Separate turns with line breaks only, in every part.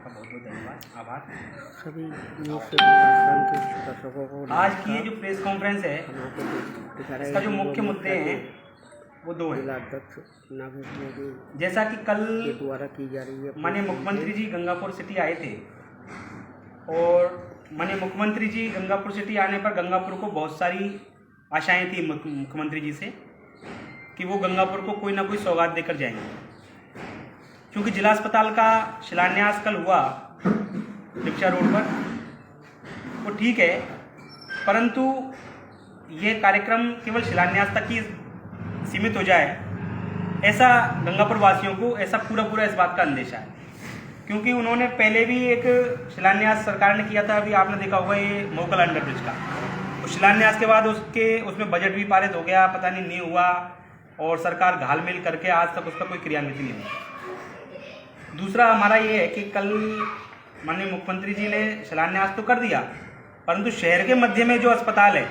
आपका बहुत बहुत धन्यवाद, आभार।
सभी न्यूज़ से पाकिस्तान के दर्शकों को
आज की ये जो प्रेस कॉन्फ्रेंस है,
हम आपको दिखा रहे
इसका जो
हैं
मुख्य मुद्दे हैं वो दो हैं।
जिला अध्यक्ष नागेश मोदी
जैसा कि कल
के द्वारा की जा रही है
माननीय मुख्यमंत्री जी गंगापुर सिटी आए थे और माननीय मुख्यमंत्री जी गंगापुर सिटी आने पर गंगापुर को बहुत सारी आशाएं थी मुख्यमंत्री जी से कि वो गंगापुर को कोई ना कोई सौगात देकर जाएंगे, क्योंकि जिला अस्पताल का शिलान्यास कल हुआ रिक्शा रोड पर, वो ठीक है, परंतु ये कार्यक्रम केवल शिलान्यास तक ही सीमित हो जाए, ऐसा गंगापुर वासियों को ऐसा पूरा इस बात का अंदेशा है। क्योंकि उन्होंने पहले भी एक शिलान्यास सरकार ने किया था, अभी आपने देखा होगा ये मोकल अंडरब्रिज का, उस शिलान्यास के बाद उसमें बजट भी पारित हो गया, पता नहीं हुआ, और सरकार घालमेल करके आज तक उसका कोई क्रियान्वित नहीं हुआ। दूसरा हमारा ये है कि कल माननीय मुख्यमंत्री जी ने शिलान्यास तो कर दिया, परंतु शहर के मध्य में जो अस्पताल है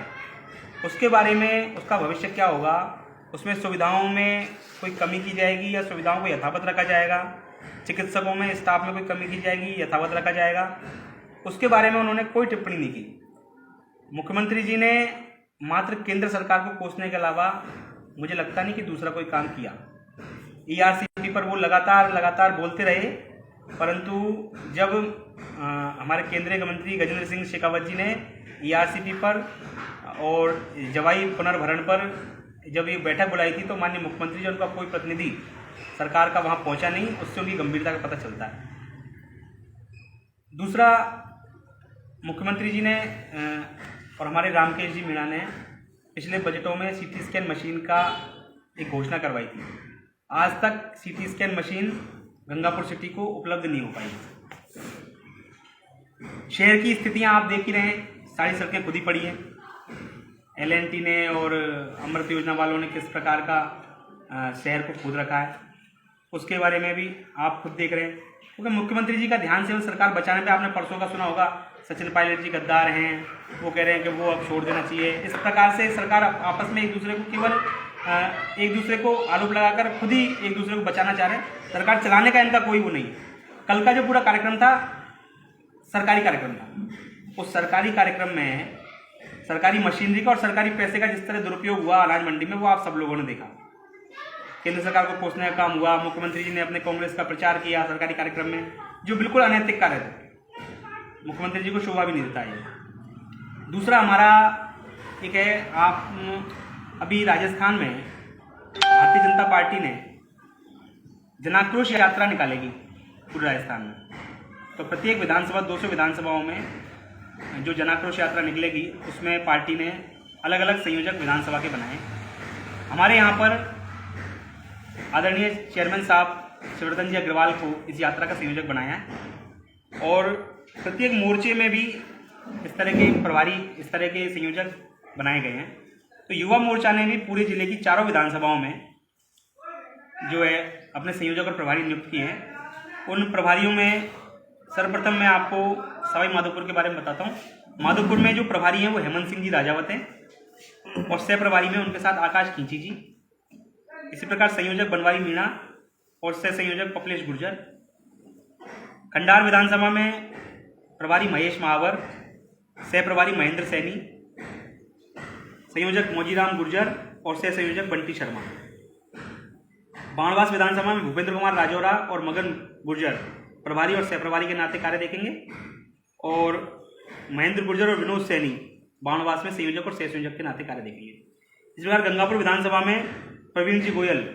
उसके बारे में उसका भविष्य क्या होगा, उसमें सुविधाओं में कोई कमी की जाएगी या सुविधाओं को यथावत रखा जाएगा, चिकित्सकों में स्टाफ में कोई कमी की जाएगी, यथावत रखा जाएगा, उसके बारे में उन्होंने कोई टिप्पणी नहीं की। मुख्यमंत्री जी ने मात्र केंद्र सरकार को कोसने के अलावा मुझे लगता नहीं कि दूसरा कोई काम किया। ERCP पर वो लगातार बोलते रहे, परंतु जब हमारे केंद्रीय मंत्री गजेंद्र सिंह शेखावत जी ने ERCP पर और जवाई पुनर्भरण पर जब ये बैठक बुलाई थी तो माननीय मुख्यमंत्री जी उनका कोई प्रतिनिधि सरकार का वहाँ पहुँचा नहीं, उससे उनकी गंभीरता का पता चलता है। दूसरा, मुख्यमंत्री जी ने और हमारे रामकेश जी मीणा ने पिछले बजटों में CT स्कैन मशीन का एक घोषणा करवाई थी। आज तक CT scan machine Gangapur city को उपलब्ध नहीं हो पाई। शहर की स्थितियां आप देख ही रहे हैं, सारी सड़कें खुद ही पड़ी हैं। LNT ने और अमृत योजना वालों ने किस प्रकार का शहर को खोद रखा है, उसके बारे में भी आप खुद देख रहे हैं। क्योंकि मुख्यमंत्री जी का ध्यान से सरकार बचाने पे, आपने परसों का सुना होगा, सचिन पायलट जी गद्दार हैं, वो कह रहे हैं कि वो अब छोड़ देना चाहिए। इस प्रकार से सरकार आपस में एक दूसरे को केवल एक दूसरे को आरोप लगाकर खुद ही एक दूसरे को बचाना चाह रहे हैं। सरकार चलाने का इनका कोई वो नहीं। कल का जो पूरा कार्यक्रम था सरकारी कार्यक्रम था, उस सरकारी कार्यक्रम में सरकारी मशीनरी का और सरकारी पैसे का जिस तरह दुरुपयोग हुआ अनाज मंडी में, वो आप सब लोगों ने देखा। केंद्र सरकार को कोसने का काम हुआ, मुख्यमंत्री जी ने अपने कांग्रेस का प्रचार किया सरकारी कार्यक्रम में, जो बिल्कुल अनैतिक कार्य थे, मुख्यमंत्री जी को शोभा भी नहीं देता है। दूसरा हमारा एक है, आप अभी राजस्थान में भारतीय जनता पार्टी ने जनाक्रोश यात्रा निकालेगी पूरे राजस्थान में, तो प्रत्येक विधानसभा 200 विधानसभाओं में जो जनाक्रोश यात्रा निकलेगी उसमें पार्टी ने अलग अलग संयोजक विधानसभा के बनाए। हमारे यहाँ पर आदरणीय चेयरमैन साहब शिवरतन जी अग्रवाल को इस यात्रा का संयोजक बनाया है, और प्रत्येक मोर्चे में भी इस तरह के प्रभारी, इस तरह के संयोजक बनाए गए हैं। तो युवा मोर्चा ने भी पूरे जिले की चारों विधानसभाओं में जो है अपने संयोजक और प्रभारी नियुक्त किए हैं। उन प्रभारियों में सर्वप्रथम मैं आपको सवाई माधोपुर के बारे में बताता हूँ। माधोपुर में जो प्रभारी हैं वो हेमंत सिंह जी राजावत हैं, और सह प्रभारी में उनके साथ आकाश खींची जी। इसी प्रकार संयोजक बनवारी मीणा और सह संयोजक कपिलेश गुर्जर। खंडार विधानसभा में प्रभारी महेश महावर, सह प्रभारी महेंद्र सैनी, संयोजक मोजीराम गुर्जर और सह संयोजक बंटी शर्मा। बाणवास विधानसभा में भूपेंद्र कुमार राजौरा और मगन गुर्जर प्रभारी और सह प्रभारी के नाते कार्य देखेंगे, और महेंद्र गुर्जर और विनोद सैनी बाणवास में संयोजक और सह संयोजक के नाते कार्य देखेंगे। इस प्रकार गंगापुर विधानसभा में प्रवीण जी गोयल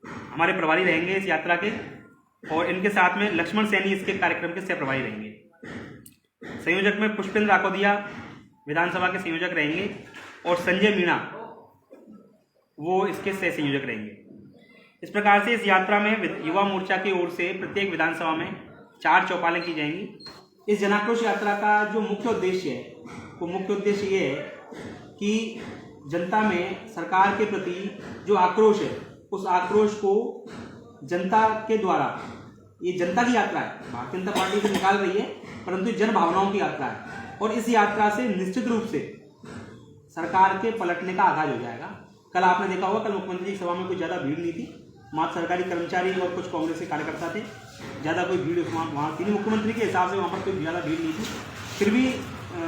हमारे प्रभारी रहेंगे इस यात्रा के, और इनके साथ में लक्ष्मण सैनी इसके कार्यक्रम के सह प्रभारी रहेंगे। संयोजक में पुष्पेंद्र आकोदिया विधानसभा के संयोजक रहेंगे, और संजय मीणा वो इसके सह संयोजक रहेंगे। इस प्रकार से इस यात्रा में युवा मोर्चा की ओर से प्रत्येक विधानसभा में 4 चौपालें की जाएंगी। इस जनाक्रोश यात्रा का जो मुख्य उद्देश्य है, वो मुख्य उद्देश्य ये है कि जनता में सरकार के प्रति जो आक्रोश है, उस आक्रोश को जनता के द्वारा, ये जनता की यात्रा है, भारतीय जनता पार्टी से निकाल रही है, परंतु जन भावनाओं की यात्रा है, और इस यात्रा से निश्चित रूप से सरकार के पलटने का आगाज हो जाएगा। कल आपने देखा होगा, कल मुख्यमंत्री की सभा में कुछ ज़्यादा भीड़ नहीं थी, मात्र सरकारी कर्मचारी और कुछ कांग्रेस के कार्यकर्ता थे, ज़्यादा कोई भीड़ वहाँ थी नहीं, मुख्यमंत्री के हिसाब से वहाँ पर कोई ज़्यादा भीड़ नहीं थी। फिर भी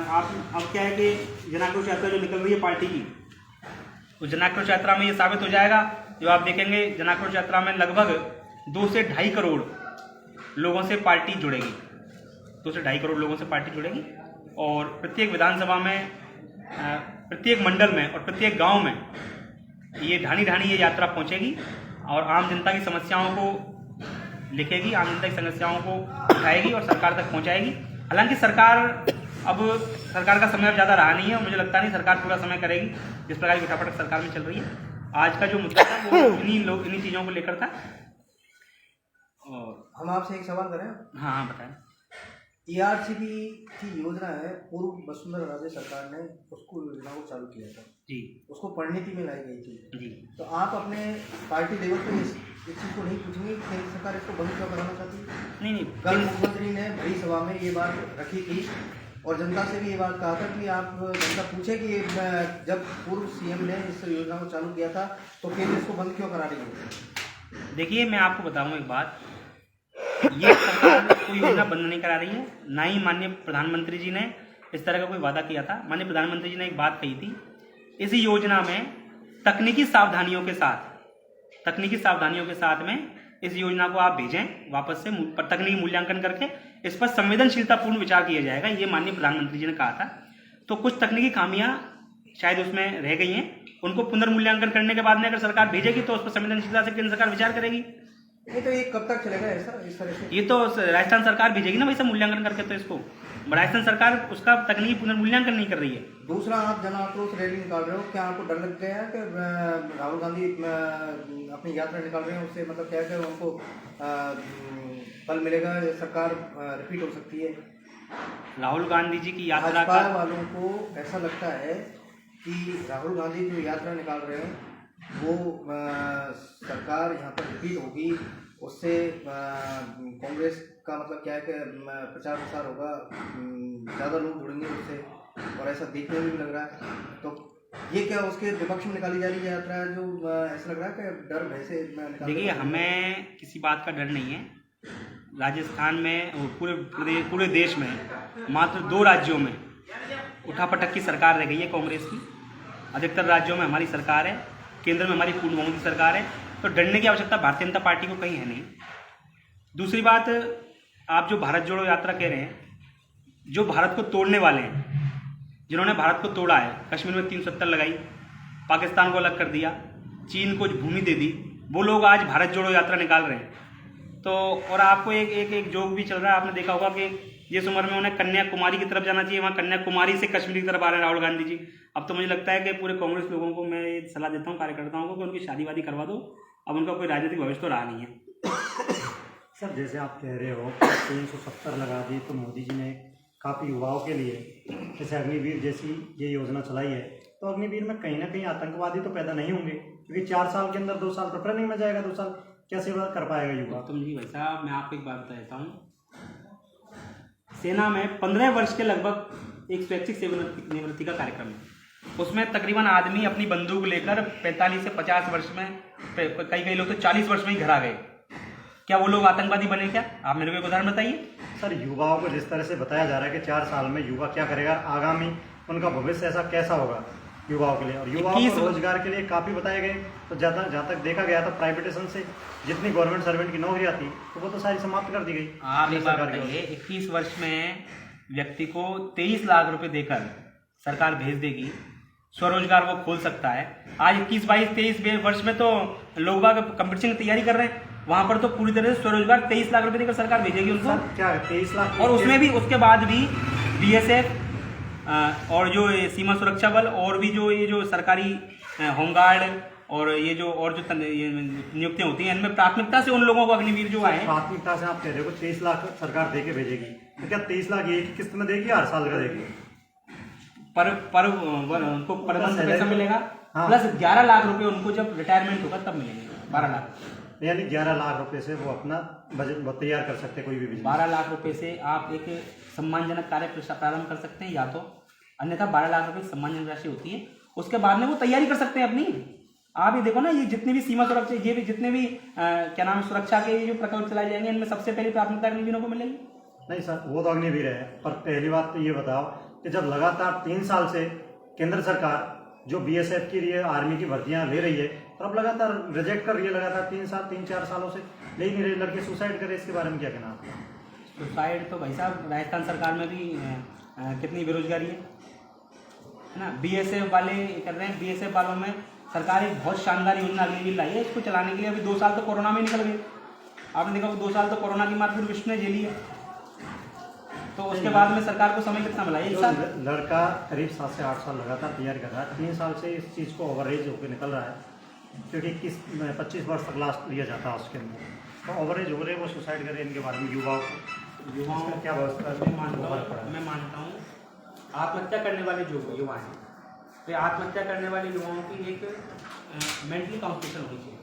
आप अब क्या है कि जन आक्रोश यात्रा जो निकल रही है पार्टी की, तो जन आक्रोश यात्रा में ये साबित हो जाएगा। जो आप देखेंगे जन आक्रोश यात्रा में लगभग 2 से 2.5 करोड़ लोगों से पार्टी जुड़ेगी, 2 से 2.5 करोड़ लोगों से पार्टी जुड़ेगी। और प्रत्येक विधानसभा में, प्रत्येक मंडल में और प्रत्येक गांव में ये ढाणी ये यात्रा पहुंचेगी और आम जनता की समस्याओं को लिखेगी, आम जनता की समस्याओं को उठाएगी और सरकार तक पहुंचाएगी। हालांकि सरकार का समय अब ज़्यादा रहा नहीं है और मुझे लगता नहीं सरकार पूरा समय करेगी, जिस प्रकार की उठापटक सरकार में चल रही है। आज का जो मुद्दा था वो इन्हीं चीज़ों को लेकर था। और
हम आपसे एक सवाल करें।
हाँ बताएं।
ERCP की योजना है, पूर्व वसुंधरा राजे सरकार ने उसको योजना को चालू किया था
जी,
उसको परिणति में लाई गई थी
जी।
तो आप अपने पार्टी लेवल पे इस चीज़ को नहीं पूछेंगे कि केंद्र सरकार इसको बंद क्यों कराना चाहती है?
नहीं
कल मुख्यमंत्री ने बड़ी सभा में ये बात रखी थी और जनता से भी ये बात कहा था कि आप जनता पूछे कि जब पूर्व CM ने इस योजना को चालू किया था तो केंद्र इसको बंद क्यों करा रही है?
देखिए, मैं आपको बताऊँ एक बात, ये सरकार कोई योजना बंद नहीं करा रही है, ना ही माननीय प्रधानमंत्री जी ने इस तरह का कोई वादा किया था। माननीय प्रधानमंत्री जी ने एक बात कही थी, इस योजना में तकनीकी सावधानियों के साथ में इस योजना को आप भेजें वापस से तकनीकी मूल्यांकन करके इस पर संवेदनशीलतापूर्ण विचार किया जाएगा, ये माननीय प्रधानमंत्री जी ने कहा था। तो कुछ तकनीकी खामियां शायद उसमें रह गई हैं, उनको पुनर्मूल्यांकन करने के बाद में अगर सरकार भेजेगी तो उस पर संवेदनशीलता से केंद्र सरकार विचार करेगी।
नहीं तो ये कब तक चलेगा ऐसा इस तरह से?
ये तो राजस्थान सरकार भेजेगी ना वैसे मूल्यांकन करके, तो इसको राजस्थान सरकार उसका तकनीकी पुनर्मूल्यांकन नहीं कर रही है।
दूसरा, आप जन आक्रोश रैली निकाल रहे हो, क्या आपको डर लग गया है कि राहुल गांधी अपनी यात्रा निकाल रहे हैं, उससे मतलब क्या है कि उनको फल मिलेगा, सरकार रिपीट हो सकती है?
राहुल गांधी जी की यात्रा
भाजपा
का
वालों को ऐसा लगता है कि राहुल गांधी जो यात्रा निकाल रहे हैं वो सरकार यहाँ पर रिपीट होगी, उससे कांग्रेस का मतलब क्या है कि प्रचार प्रसार होगा, ज़्यादा लोग जुड़ेंगे उससे, और ऐसा देखने में भी लग रहा है। तो ये क्या उसके विपक्ष में निकाली जा रही है यात्रा, जो ऐसा लग रहा है कि डर भय से निकाली?
देखिए, हमें किसी बात का डर नहीं है। राजस्थान में पूरे देश में मात्र 2 राज्यों में उठापटक की सरकार रह गई है कांग्रेस की। अधिकतर राज्यों में हमारी सरकार है, केंद्र में हमारी पूर्ण बहुमत की सरकार है, तो डरने की आवश्यकता भारतीय जनता पार्टी को कहीं है नहीं। दूसरी बात, आप जो भारत जोड़ो यात्रा कह रहे हैं, जो भारत को तोड़ने वाले हैं, जिन्होंने भारत को तोड़ा है, कश्मीर में 370 लगाई, पाकिस्तान को अलग कर दिया, चीन को भूमि दे दी, वो लोग आज भारत जोड़ो यात्रा निकाल रहे हैं। तो और आपको एक जोक भी चल रहा है, आपने देखा होगा कि जिस उम्र में उन्हें कन्याकुमारी की तरफ जाना चाहिए, वहाँ कन्याकुमारी से कश्मीर की तरफ आ रहे हैं राहुल गांधी जी। अब तो मुझे लगता है कि पूरे कांग्रेस लोगों को मैं ये सलाह देता हूँ, कार्यकर्ताओं को, कि उनकी शादी वादी करवा दो, अब उनका कोई राजनीतिक भविष्य तो रहा नहीं है।
सर, जैसे आप कह रहे हो 370 लगा दी, तो मोदी जी ने काफ़ी युवाओं के लिए जैसे अग्निवीर जैसी ये योजना चलाई है, तो अग्निवीर में कहीं ना कहीं आतंकवादी तो पैदा नहीं होंगे, क्योंकि 4 साल के अंदर 2 साल तो ट्रेनिंग में जाएगा, 2 साल क्या सेवा कर पाएगा युवा?
तो मुझे वैसा, मैं आपको एक बात बता देता हूँ, सेना में 15 वर्ष के लगभग एक स्वैच्छिक सेवानिवृत्ति का कार्यक्रम है। उसमें तकरीबन आदमी अपनी बंदूक लेकर 45 से 50 वर्ष में, कई लोग तो 40 वर्ष में ही घर आ गए। क्या वो लोग आतंकवादी बने क्या? आप मेरे को एक उदाहरण बताइए।
सर, युवाओं को जिस तरह से बताया जा रहा है कि 4 साल में युवा क्या करेगा, आगामी उनका भविष्य ऐसा कैसा होगा युवाओं के लिए, और युवाओं को रोजगार के लिए काफ़ी बताए गए, तो जहाँ तक देखा गया था प्राइवेटेशन से जितनी गवर्नमेंट सर्वेंट की नौकरियाँ थी तो वो तो सारी समाप्त कर दी गई।
आप एक बात बताइए, 21 वर्ष में व्यक्ति को 23 लाख रुपए देकर सरकार भेज देगी, स्वरोजगार वो खोल सकता है। आज 21, 22, 23 वर्ष में तो लोग बाग कंपटीशन की तैयारी कर रहे हैं, वहां पर तो पूरी तरह से स्वरोजगार 23 लाख रुपए देकर सरकार भेजेगी उनको।
क्या 23 लाख?
और उसमें भी, उसके बाद भी BSF और जो सीमा सुरक्षा बल और भी जो ये जो सरकारी होमगार्ड और ये जो नियुक्तियां होती हैं, इनमें प्राथमिकता से उन लोगों को अग्निवीर जो आए,
प्राथमिकता से आप कह रहे हो 23 लाख सरकार दे के भेजेगी, तो क्या 23 लाख एक ही किस्त में देगी, हर साल का देगी?
उनको पर मंथ पैसा मिलेगा, प्लस 11 लाख रुपए उनको जब रिटायरमेंट होगा तब मिलेंगे, 12 लाख।
यानी 11 लाख रुपए से वो अपना बजट तैयार कर सकते हैं, कोई भी बिजनेस।
12 लाख रुपए से आप एक सम्मानजनक कार्य प्रारंभ कर सकते हैं, या तो अन्यथा 12 लाख रुपए सम्मानजनक राशि होती है, उसके बाद में वो तैयारी कर सकते हैं अपनी। आप ये देखो ना, ये जितने भी सीमा सुरक्षा, ये भी जितने भी क्या नाम है, सुरक्षा के ये जो प्रकल्प चलाए जाएंगे, इनमें सबसे पहली प्राथमिकता अग्निवीरों को मिलेगी।
नहीं सर, वो तो अग्निवीर है, पर पहली बात तो ये बताओ कि जब लगातार 3 साल से केंद्र सरकार जो बीएसएफ की लिए आर्मी की भर्तियां ले रही है, और अब लगातार रिजेक्ट कर रही है, लगातार 3-4 सालों से ले ही नहीं रही, लड़के सुसाइड करे, इसके बारे में क्या कहना आपका?
सुसाइड तो भाई साहब राजस्थान सरकार में भी कितनी बेरोजगारी है ना। बीएसएफ वाले कर रहे हैं, बीएसएफ वालों में सरकार एक बहुत शानदार योजना अग्निवीर लाई है, इसको चलाने के लिए अभी 2 साल तो कोरोना में निकल गए। आपने देखा 2 साल तो कोरोना की मार पूरे विश्व ने झेली है, तो उसके बाद में सरकार को समय कितना मिला? 1 साल।
लड़का करीब 7 से 8 साल लगातार तैयारी कर रहा है, 3 साल से इस चीज़ को ओवरेज होकर निकल रहा है, क्योंकि 25 वर्ष तक लास्ट लिया जाता है उसके अंदर, तो ओवरेज हो रहे वो सुसाइड करें, इनके बारे में युवाओं का क्या व्यवस्था है?
मैं मानता हूँ आत्महत्या करने वाले जो युवा हैं, तो आत्महत्या करने वाले युवाओं की एक मेंटली काउंसलिंग होनी चाहिए।